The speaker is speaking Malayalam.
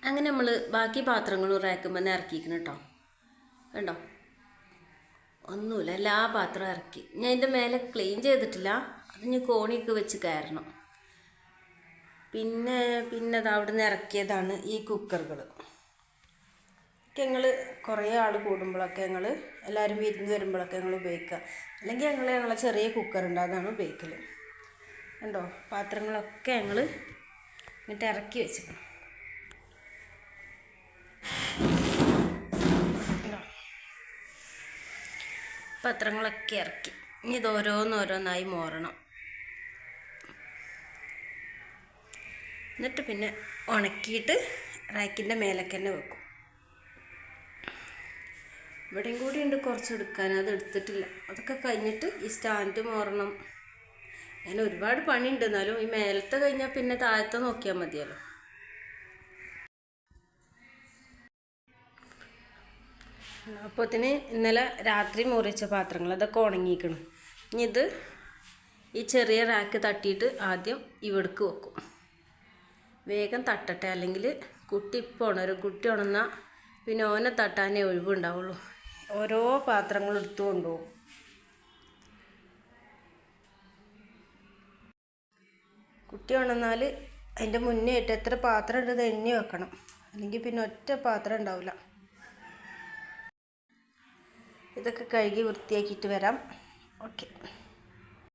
അങ്ങനെ നമ്മൾ ബാക്കി പാത്രങ്ങളും റാക്കുമ്പോൾ ഇറക്കിക്കണം കേട്ടോ. കണ്ടോ, ഒന്നുമില്ല, എല്ലാ പാത്രവും ഇറക്കി. ഞാൻ ഇതിൻ്റെ മേലെ ക്ലീൻ ചെയ്തിട്ടില്ല, അത് ഞാൻ കോണിയൊക്കെ വെച്ച് കയറണം. പിന്നെ അത് അവിടെ നിന്ന് ഇറക്കിയതാണ് ഈ കുക്കറുകൾ. ഞങ്ങൾ കുറേ ആൾ കൂടുമ്പോഴൊക്കെ എല്ലാവരും വിരുന്ന് വരുമ്പോഴൊക്കെ ഞങ്ങൾ ഉപയോഗിക്കുക. അല്ലെങ്കിൽ ഞങ്ങളെ ചെറിയ കുക്കറുണ്ട്, അതാണ് ഉപയോഗിക്കൽ. കണ്ടോ, പാത്രങ്ങളൊക്കെ ഞങ്ങൾ ഇങ്ങോട്ട് ഇറക്കി വെച്ചിക്കണം. പാത്രങ്ങളൊക്കെ ഇറക്കി. ഇനി ഇത് ഓരോന്നോരോന്നായി മോറണം. എന്നിട്ട് പിന്നെ ഉണക്കിയിട്ട് റാക്കിൻ്റെ മേലേക്ക് തന്നെ വെക്കും. ഇവിടെയും കൂടി ഉണ്ട് കുറച്ച് എടുക്കാൻ, അത് എടുത്തിട്ടില്ല. അതൊക്കെ കഴിഞ്ഞിട്ട് ഈ സ്റ്റാൻഡ് മോറണം. അങ്ങനെ ഒരുപാട് പണിയുണ്ട്. എന്നാലും ഈ മേലത്തെ കഴിഞ്ഞാൽ പിന്നെ താഴത്തെ നോക്കിയാൽ മതിയല്ലോ. അപ്പോഴത്തേന് ഇന്നലെ രാത്രി മുറിച്ച പാത്രങ്ങൾ അതൊക്കെ ഉണങ്ങിക്കണം. ഇനി ഇത് ഈ ചെറിയ റാക്ക് തട്ടിയിട്ട് ആദ്യം ഇവിടേക്ക് വെക്കും. വേഗം തട്ടട്ടെ, അല്ലെങ്കിൽ കുട്ടി ഇപ്പോൾ ഉണരും. കുട്ടി ഉണർന്നാൽ പിന്നെ ഓനെ തട്ടാനേ ഒഴിവുണ്ടാവുള്ളൂ. ഓരോ പാത്രങ്ങൾ എടുത്തു കൊണ്ടുപോകും. കുട്ടി ഉണർന്നാൽ അതിൻ്റെ മുന്നേ ആയിട്ട് എത്ര പാത്രം ഉണ്ടെന്ന് എണ്ണി വെക്കണം, അല്ലെങ്കിൽ പിന്നെ ഒറ്റ പാത്രം ഉണ്ടാവില്ല. ഇതൊക്കെ കഴുകി വൃത്തിയാക്കിയിട്ട് വരാം. ഓക്കെ.